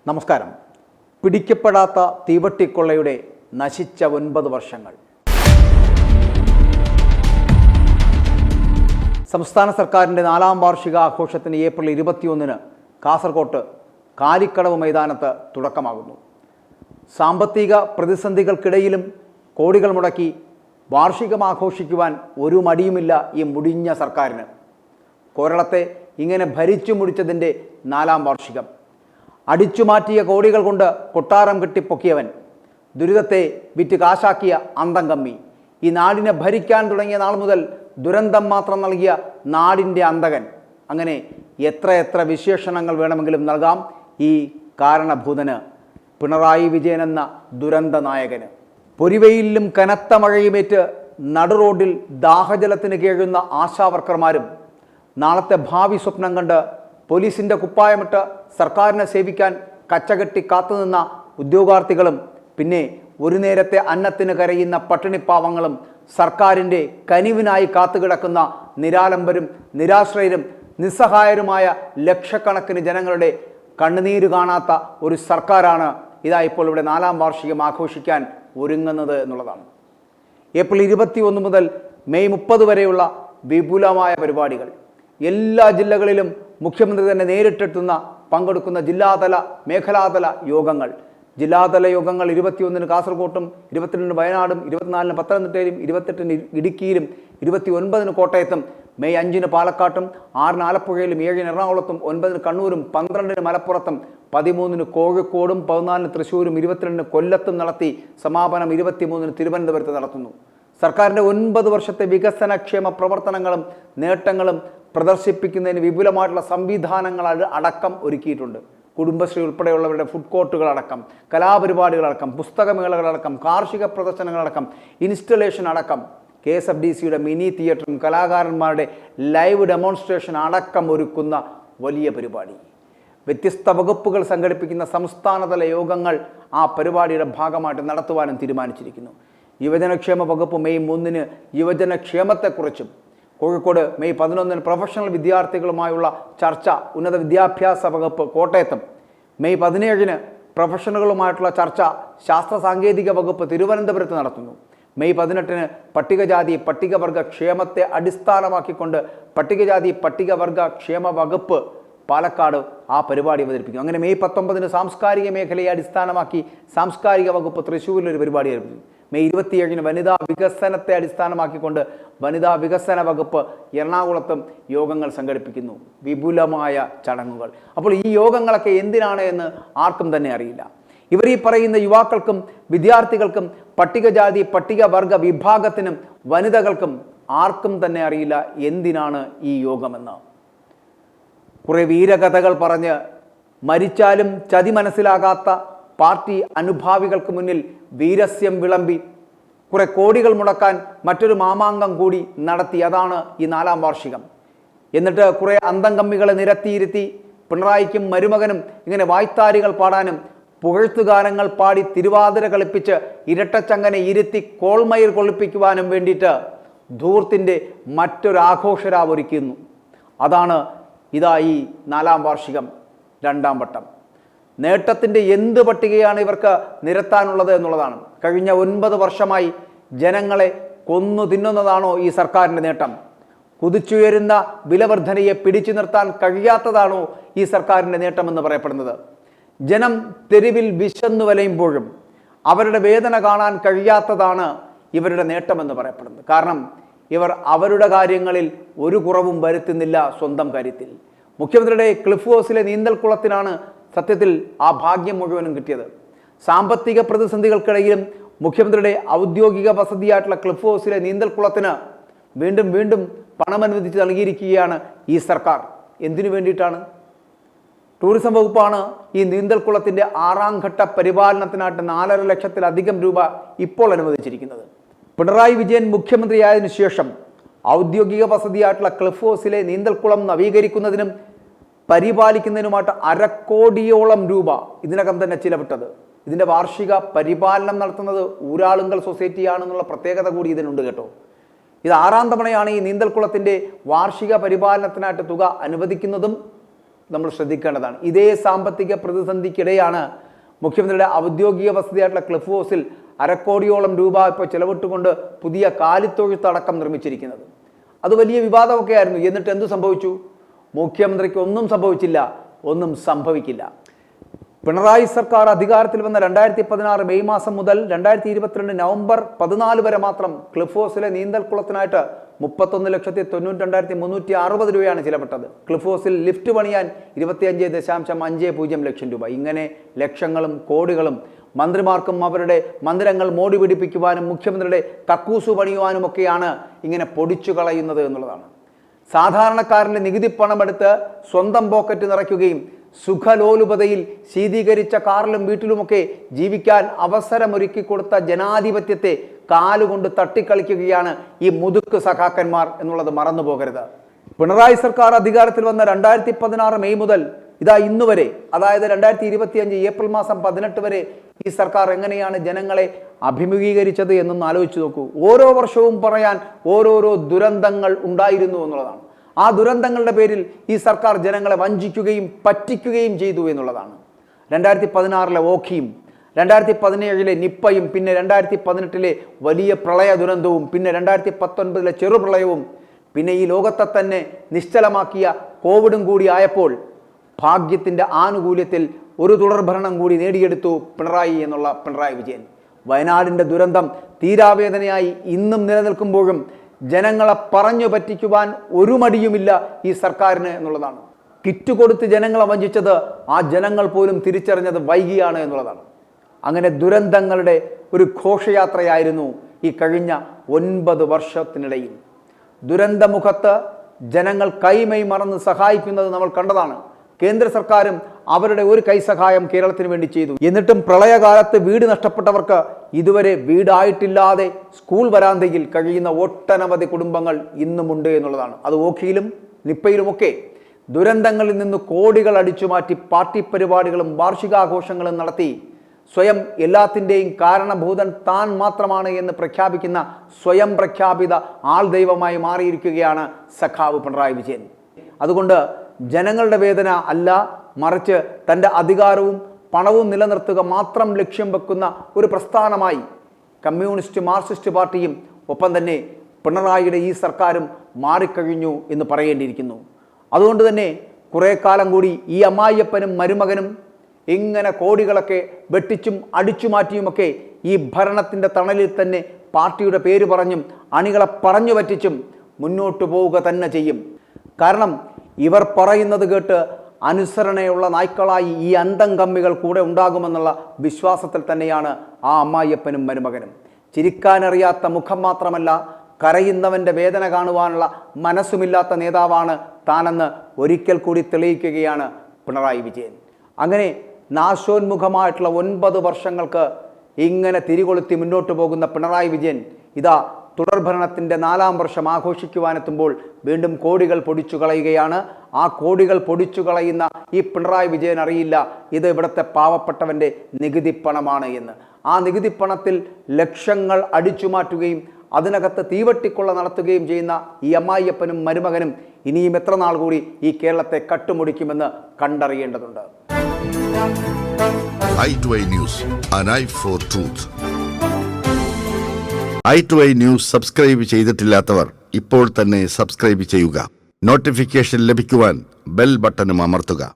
നമസ്കാരം. പിടിക്കപ്പെടാത്ത തീവട്ടിക്കൊള്ളയുടെ നശിച്ച 9 വർഷങ്ങൾ. സംസ്ഥാന സർക്കാരിൻ്റെ 4ാം വാർഷിക ആഘോഷത്തിന് ഏപ്രിൽ 21-ന് കാസർകോട്ട് കാലിക്കടവ് മൈതാനത്ത് തുടക്കമാകുന്നു. സാമ്പത്തിക പ്രതിസന്ധികൾക്കിടയിലും കോടികൾ മുടക്കി വാർഷികം ആഘോഷിക്കുവാൻ ഒരു മടിയുമില്ല ഈ മുടിഞ്ഞ സർക്കാരിന്. കേരളത്തെ ഇങ്ങനെ ഭരിച്ചു മുടിച്ചതിൻ്റെ 4ാം വാർഷികം. അടിച്ചുമാറ്റിയ കോടികൾ കൊണ്ട് കൊട്ടാരം കെട്ടിപ്പൊക്കിയവൻ, ദുരിതത്തെ വിറ്റ് കാശാക്കിയ അന്തം കമ്മി, ഈ നാടിനെ ഭരിക്കാൻ തുടങ്ങിയ നാൾ മുതൽ ദുരന്തം മാത്രം നൽകിയ നാടിൻ്റെ അന്തകൻ. അങ്ങനെ എത്ര വിശേഷണങ്ങൾ വേണമെങ്കിലും നൽകാം ഈ കാരണഭൂതന്, പിണറായി വിജയൻ എന്ന ദുരന്ത നായകന്. പൊരിവെയിലും കനത്ത മഴയുമേറ്റ് നടുറോഡിൽ ദാഹജലത്തിന് കേഴുന്ന ആശാവർക്കർമാരും, നാളത്തെ ഭാവി സ്വപ്നം കണ്ട് പോലീസിൻ്റെ കുപ്പായമിട്ട് സർക്കാരിനെ സേവിക്കാൻ കച്ചകെട്ടി കാത്തുനിന്ന ഉദ്യോഗാർത്ഥികളും, പിന്നെ ഒരു നേരത്തെ അന്നത്തിന് കരയുന്ന പട്ടിണിപ്പാവങ്ങളും, സർക്കാരിൻ്റെ കനിവിനായി കാത്തുകിടക്കുന്ന നിരാലംബരും നിരാശ്രയരും നിസ്സഹായരുമായ ലക്ഷക്കണക്കിന് ജനങ്ങളുടെ കണ്ണുനീര് കാണാത്ത ഒരു സർക്കാരാണ് ഇതാ ഇപ്പോൾ ഇവിടെ 4ാം വാർഷികം ആഘോഷിക്കാൻ ഒരുങ്ങുന്നത് എന്നുള്ളതാണ്. ഏപ്രിൽ 21 മുതൽ മെയ് 30 വരെയുള്ള വിപുലമായ പരിപാടികൾ. എല്ലാ ജില്ലകളിലും മുഖ്യമന്ത്രി തന്നെ നേരിട്ടെത്തുന്ന പങ്കെടുക്കുന്ന ജില്ലാതല മേഖലാതല യോഗങ്ങൾ. ജില്ലാതല യോഗങ്ങൾ 21-ന് കാസർകോട്ടും, 22-ന് വയനാടും, 24-ന് പത്തനംതിട്ടയിലും, 28-ന് ഇടുക്കിയിലും, 29-ന് കോട്ടയത്തും, മെയ് 5-ന് പാലക്കാട്ടും, 6-ന് ആലപ്പുഴയിലും, 7-ന് എറണാകുളത്തും, 9-ന് കണ്ണൂരും, 12-ന് മലപ്പുറത്തും, 13-ന് കോഴിക്കോടും, 14-ന് തൃശ്ശൂരും, 22-ന് കൊല്ലത്തും നടത്തി സമാപനം 23-ന് തിരുവനന്തപുരത്ത് നടത്തുന്നു. സർക്കാരിൻ്റെ 9 വർഷത്തെ വികസനക്ഷേമ പ്രവർത്തനങ്ങളും നേട്ടങ്ങളും പ്രദർശിപ്പിക്കുന്നതിന് വിപുലമായിട്ടുള്ള സംവിധാനങ്ങൾ അടക്കം ഒരുക്കിയിട്ടുണ്ട്. കുടുംബശ്രീ ഉൾപ്പെടെയുള്ളവരുടെ ഫുഡ് കോർട്ടുകളടക്കം, കലാപരിപാടികളടക്കം, പുസ്തകമേളകളടക്കം, കാർഷിക പ്രദർശനങ്ങളടക്കം, ഇൻസ്റ്റലേഷൻ അടക്കം, KSFDCയുടെ മിനി തിയേറ്ററും കലാകാരന്മാരുടെ ലൈവ് ഡെമോൺസ്ട്രേഷൻ അടക്കം ഒരുക്കുന്ന വലിയ പരിപാടി. വ്യത്യസ്ത വകുപ്പുകൾ സംഘടിപ്പിക്കുന്ന സംസ്ഥാനതല യോഗങ്ങൾ ആ പരിപാടിയുടെ ഭാഗമായിട്ട് നടത്തുവാനും തീരുമാനിച്ചിരിക്കുന്നു. യുവജനക്ഷേമ വകുപ്പ് മെയ് 3-ന് യുവജനക്ഷേമത്തെക്കുറിച്ചും, കോഴിക്കോട് മെയ് 11-ന് പ്രൊഫഷണൽ വിദ്യാർത്ഥികളുമായുള്ള ചർച്ച ഉന്നത വിദ്യാഭ്യാസ വകുപ്പ് കോട്ടയത്തും, മെയ് 17-ന് പ്രൊഫഷണലുകളുമായിട്ടുള്ള ചർച്ച ശാസ്ത്ര സാങ്കേതിക വകുപ്പ് തിരുവനന്തപുരത്ത് നടത്തുന്നു. മെയ് 18-ന് പട്ടികജാതി പട്ടികവർഗ ക്ഷേമത്തെ അടിസ്ഥാനമാക്കിക്കൊണ്ട് പട്ടികജാതി പട്ടികവർഗ ക്ഷേമ വകുപ്പ് പാലക്കാട് ആ പരിപാടി അവതരിപ്പിക്കും. അങ്ങനെ മെയ് 19-ന് സാംസ്കാരിക മേഖലയെ അടിസ്ഥാനമാക്കി സാംസ്കാരിക വകുപ്പ് തൃശ്ശൂരിലൊരു പരിപാടി ആരംഭിക്കും. മെയ് 27-ന് വനിതാ വികസനത്തെ അടിസ്ഥാനമാക്കിക്കൊണ്ട് വനിതാ വികസന വകുപ്പ് എറണാകുളത്തും യോഗങ്ങൾ സംഘടിപ്പിക്കുന്നു. വിപുലമായ ചടങ്ങുകൾ. അപ്പോൾ ഈ യോഗങ്ങളൊക്കെ എന്തിനാണ് എന്ന് ആർക്കും തന്നെ അറിയില്ല. ഇവർ ഈ പറയുന്ന യുവാക്കൾക്കും വിദ്യാർത്ഥികൾക്കും പട്ടികജാതി പട്ടികവർഗ വിഭാഗത്തിനും വനിതകൾക്കും ആർക്കും തന്നെ അറിയില്ല എന്തിനാണ് ഈ യോഗമെന്ന്. കുറേ വീരകഥകൾ പറഞ്ഞ് മരിച്ചാലും ചതി മനസ്സിലാകാത്ത പാർട്ടി അനുഭാവികൾക്ക് മുന്നിൽ വീരസ്യം വിളമ്പി കുറെ കോടികൾ മുടക്കാൻ മറ്റൊരു മാമാങ്കം കൂടി നടത്തി. അതാണ് ഈ 4ാം വാർഷികം. എന്നിട്ട് കുറെ അന്തംകമ്മികളെ നിരത്തിയിരുത്തി പിണറായിക്കും മരുമകനും ഇങ്ങനെ വായ്ത്താരികൾ പാടാനും പുകഴ്ത്തുഗാനങ്ങൾ പാടി തിരുവാതിര കളിപ്പിച്ച് ഇരട്ടച്ചങ്ങനെ ഇരുത്തി കോൾമയിർ കൊള്ളിപ്പിക്കുവാനും വേണ്ടിയിട്ട് ധൂർത്തിൻ്റെ മറ്റൊരാഘോഷരാവ് ഒരുക്കുന്നു. അതാണ് ഇതാ ഈ 4ാം വാർഷികം 2ാം വട്ടം. നേട്ടത്തിൻ്റെ എന്ത് പട്ടികയാണ് ഇവർക്ക് നിരത്താനുള്ളത് എന്നുള്ളതാണ്. കഴിഞ്ഞ 9 വർഷമായി ജനങ്ങളെ കൊന്നു തിന്നുന്നതാണോ ഈ സർക്കാരിൻ്റെ നേട്ടം? കുതിച്ചുയരുന്ന വിലവർധനയെ പിടിച്ചു നിർത്താൻ കഴിയാത്തതാണോ ഈ സർക്കാരിൻ്റെ നേട്ടമെന്ന് പറയപ്പെടുന്നത്? ജനം തെരുവിൽ വിശന്നു വലയുമ്പോഴും അവരുടെ വേദന കാണാൻ കഴിയാത്തതാണ് ഇവരുടെ നേട്ടമെന്ന് പറയപ്പെടുന്നത്. കാരണം ഇവർ അവരുടെ കാര്യങ്ങളിൽ ഒരു കുറവും വരുത്തുന്നില്ല. സ്വന്തം കാര്യത്തിൽ മുഖ്യമന്ത്രിയുടെ ക്ലിഫ് ഹൗസിലെ നീന്തൽക്കുളത്തിനാണ് സത്യത്തിൽ ആ ഭാഗ്യം മുഴുവനും കിട്ടിയത്. സാമ്പത്തിക പ്രതിസന്ധികൾക്കിടയിലും മുഖ്യമന്ത്രിയുടെ ഔദ്യോഗിക വസതിയായിട്ടുള്ള ക്ലിഫ് ഹൗസിലെ നീന്തൽക്കുളത്തിന് വീണ്ടും പണം അനുവദിച്ച് നൽകിയിരിക്കുകയാണ് ഈ സർക്കാർ. എന്തിനു വേണ്ടിയിട്ടാണ്? ടൂറിസം വകുപ്പാണ് ഈ നീന്തൽക്കുളത്തിൻ്റെ 6ാം ഘട്ട പരിപാലനത്തിനായിട്ട് 4.5 ലക്ഷത്തിലധികം രൂപ ഇപ്പോൾ അനുവദിച്ചിരിക്കുന്നത്. പിണറായി വിജയൻ മുഖ്യമന്ത്രിയായതിനു ശേഷം ഔദ്യോഗിക വസതിയായിട്ടുള്ള ക്ലിഫ് ഹൗസിലെ നീന്തൽക്കുളം നവീകരിക്കുന്നതിനും പരിപാലിക്കുന്നതിനുമായിട്ട് 1/2 കോടിയോളം രൂപ ഇതിനകം തന്നെ ചിലവിട്ടത്. ഇതിൻ്റെ വാർഷിക പരിപാലനം നടത്തുന്നത് ഊരാളുങ്കൽ സൊസൈറ്റിയാണെന്നുള്ള പ്രത്യേകത കൂടി ഇതിനുണ്ട് കേട്ടോ. ഇത് 6ാം തവണയാണ് ഈ നീന്തൽക്കുളത്തിൻ്റെ വാർഷിക പരിപാലനത്തിനായിട്ട് തുക അനുവദിക്കുന്നതും നമ്മൾ ശ്രദ്ധിക്കേണ്ടതാണ്. ഇതേ സാമ്പത്തിക പ്രതിസന്ധിക്കിടെയാണ് മുഖ്യമന്ത്രിയുടെ ഔദ്യോഗിക വസതിയായിട്ടുള്ള ക്ലിഫ് ഹൗസിൽ 1/2 കോടിയോളം രൂപ ഇപ്പോൾ ചെലവിട്ടുകൊണ്ട് പുതിയ കാലിത്തൊഴുത്തടക്കം നിർമ്മിച്ചിരിക്കുന്നത്. അത് വലിയ വിവാദമൊക്കെ ആയിരുന്നു. എന്നിട്ട് എന്തു സംഭവിച്ചു? മുഖ്യമന്ത്രിക്ക് ഒന്നും സംഭവിച്ചില്ല, ഒന്നും സംഭവിക്കില്ല. പിണറായി സർക്കാർ അധികാരത്തിൽ വന്ന 2016 മെയ് മാസം മുതൽ 2022 നവംബർ 14 വരെ മാത്രം ക്ലിഫ് ഹൗസിലെ നീന്തൽക്കുളത്തിനായിട്ട് 31,92,360 രൂപയാണ് ചിലപ്പെട്ടത്. ക്ലിഫ് ഹൗസിൽ ലിഫ്റ്റ് പണിയാൻ 25.50 ലക്ഷം രൂപ. ഇങ്ങനെ ലക്ഷങ്ങളും കോടികളും മന്ത്രിമാർക്കും അവരുടെ മന്ദിരങ്ങൾ മോടി പിടിപ്പിക്കുവാനും മുഖ്യമന്ത്രിയുടെ കക്കൂസു പണിയുവാനുമൊക്കെയാണ് ഇങ്ങനെ പൊടിച്ചു കളയുന്നത് എന്നുള്ളതാണ്. സാധാരണക്കാരൻ്റെ നികുതി പണമെടുത്ത് സ്വന്തം പോക്കറ്റ് നിറയ്ക്കുകയും സുഖലോലുപതയിൽ ശീതീകരിച്ച കാറിലും വീട്ടിലുമൊക്കെ ജീവിക്കാൻ അവസരമൊരുക്കി കൊടുത്ത ജനാധിപത്യത്തെ കാലുകൊണ്ട് തട്ടിക്കളിക്കുകയാണ് ഈ മുതുക്ക് സഖാക്കന്മാർ എന്നുള്ളത് മറന്നു പോകരുത്. പിണറായി സർക്കാർ അധികാരത്തിൽ വന്ന 2016 മെയ് മുതൽ ഇതാ ഇന്നുവരെ, അതായത് 2025 ഏപ്രിൽ മാസം 18 വരെ ഈ സർക്കാർ എങ്ങനെയാണ് ജനങ്ങളെ അഭിമുഖീകരിച്ചത് എന്നൊന്ന് ആലോചിച്ച് നോക്കൂ. ഓരോ വർഷവും പറയാൻ ഓരോരോ ദുരന്തങ്ങൾ ഉണ്ടായിരുന്നു എന്നുള്ളതാണ്. ആ ദുരന്തങ്ങളുടെ പേരിൽ ഈ സർക്കാർ ജനങ്ങളെ വഞ്ചിക്കുകയും പറ്റിക്കുകയും ചെയ്തു എന്നുള്ളതാണ്. 2016 ഓഖിയും 2017 നിപ്പയും പിന്നെ 2018 വലിയ പ്രളയ ദുരന്തവും പിന്നെ 2019 ചെറുപ്രളയവും പിന്നെ ഈ ലോകത്തെ തന്നെ നിശ്ചലമാക്കിയ കോവിഡും കൂടി ആയപ്പോൾ ഭാഗ്യത്തിൻ്റെ ആനുകൂല്യത്തിൽ ഒരു തുടർഭരണം കൂടി നേടിയെടുത്തു പിണറായി വിജയൻ. വയനാടിൻ്റെ ദുരന്തം തീരാവേദനയായി ഇന്നും നിലനിൽക്കുമ്പോഴും ജനങ്ങളെ പറഞ്ഞു പറ്റിക്കുവാൻ ഒരു മടിയുമില്ല ഈ സർക്കാരിന് എന്നുള്ളതാണ്. കിറ്റ് കൊടുത്ത് ജനങ്ങളെ വഞ്ചിച്ചത് ആ ജനങ്ങൾ പോലും തിരിച്ചറിഞ്ഞത് വൈകിയാണ് എന്നുള്ളതാണ്. അങ്ങനെ ദുരന്തങ്ങളുടെ ഒരു ഘോഷയാത്രയായിരുന്നു ഈ കഴിഞ്ഞ 9 വർഷത്തിനിടയിൽ. ദുരന്തമുഖത്ത് ജനങ്ങൾ കൈമൈ മറന്ന് സഹായിക്കുന്നത് നമ്മൾ കണ്ടതാണ്. കേന്ദ്ര സർക്കാരും അവരുടെ ഒരു കൈസഹായം കേരളത്തിന് വേണ്ടി ചെയ്തു. എന്നിട്ടും പ്രളയകാലത്ത് വീട് നഷ്ടപ്പെട്ടവർക്ക് ഇതുവരെ വീടായിട്ടില്ലാതെ സ്കൂൾ വരാന്തയിൽ കഴിയുന്ന ഒട്ടനവധി കുടുംബങ്ങൾ ഇന്നുമുണ്ട് എന്നുള്ളതാണ്. അത് ഓഖിയിലും നിപ്പയിലുമൊക്കെ ദുരന്തങ്ങളിൽ നിന്ന് കോടികൾ അടിച്ചുമാറ്റി പാർട്ടി പരിപാടികളും വാർഷികാഘോഷങ്ങളും നടത്തി സ്വയം എല്ലാത്തിൻ്റെയും കാരണഭൂതൻ താൻ മാത്രമാണ് എന്ന് പ്രഖ്യാപിക്കുന്ന സ്വയം പ്രഖ്യാപിത ആൾ ദൈവമായി മാറിയിരിക്കുകയാണ് സഖാവ് പിണറായി വിജയൻ. അതുകൊണ്ട് ജനങ്ങളുടെ വേദന അല്ല, മറിച്ച് തൻ്റെ അധികാരവും പണവും നിലനിർത്തുക മാത്രം ലക്ഷ്യം വെക്കുന്ന ഒരു പ്രസ്ഥാനമായി കമ്മ്യൂണിസ്റ്റ് മാർക്സിസ്റ്റ് പാർട്ടിയും ഒപ്പം തന്നെ പിണറായിയുടെ ഈ സർക്കാരും മാറിക്കഴിഞ്ഞു എന്ന് പറയേണ്ടിയിരിക്കുന്നു. അതുകൊണ്ട് തന്നെ കുറേ കാലം കൂടി ഈ അമ്മായിയപ്പനും മരുമകനും ഇങ്ങനെ കോടികളൊക്കെ വെട്ടിച്ചും അടിച്ചു മാറ്റിയുമൊക്കെ ഈ ഭരണത്തിൻ്റെ തണലിൽ തന്നെ പാർട്ടിയുടെ പേര് പറഞ്ഞും അണികളെ പറഞ്ഞു പറ്റിച്ചും മുന്നോട്ട് പോവുക തന്നെ ചെയ്യും. കാരണം ഇവർ പറയുന്നത് കേട്ട് അനുസരണയുള്ള നായ്ക്കളായി ഈ അന്തം കമ്മികൾ കൂടെ ഉണ്ടാകുമെന്നുള്ള വിശ്വാസത്തിൽ തന്നെയാണ് ആ അമ്മായിയപ്പനും മരുമകനും. ചിരിക്കാനറിയാത്ത മുഖം മാത്രമല്ല, കരയുന്നവൻ്റെ വേദന കാണുവാനുള്ള മനസ്സുമില്ലാത്ത നേതാവാണ് താനെന്ന് ഒരിക്കൽ കൂടി തെളിയിക്കുകയാണ് പിണറായി വിജയൻ. അങ്ങനെ നാശോന്മുഖമായിട്ടുള്ള 9 വർഷങ്ങൾക്ക് ഇങ്ങനെ തിരികൊളുത്തി മുന്നോട്ട് പോകുന്ന പിണറായി വിജയൻ ഇതാ തുടർഭരണത്തിൻ്റെ 4ാം വർഷം ആഘോഷിക്കുവാനെത്തുമ്പോൾ വീണ്ടും കോടികൾ പൊടിച്ചു കളയുകയാണ്. ആ കോടികൾ പൊടിച്ചു കളയുന്ന ഈ പിണറായി വിജയൻ അറിയില്ല ഇത് ഇവിടുത്തെ പാവപ്പെട്ടവൻ്റെ നികുതി പണമാണ് എന്ന്. ആ നികുതി പണത്തിൽ ലക്ഷങ്ങൾ അടിച്ചു മാറ്റുകയും അതിനകത്ത് തീവട്ടിക്കൊള്ള നടത്തുകയും ചെയ്യുന്ന ഈ അമ്മായിയപ്പനും മരുമകനും ഇനിയും എത്ര നാൾ കൂടി ഈ കേരളത്തെ കട്ടുമുടിക്കുമെന്ന് കണ്ടറിയേണ്ടതുണ്ട്. i2i News, an eye for truth. i2i News subscribe ചെയ്തിട്ടില്ലാത്തവർ ഇപ്പോൾ തന്നെ സബ്സ്ക്രൈബ് ചെയ്യുക. നോട്ടിഫിക്കേഷൻ ലഭിക്കുവാൻ ബെൽ ബട്ടണും അമർത്തുക.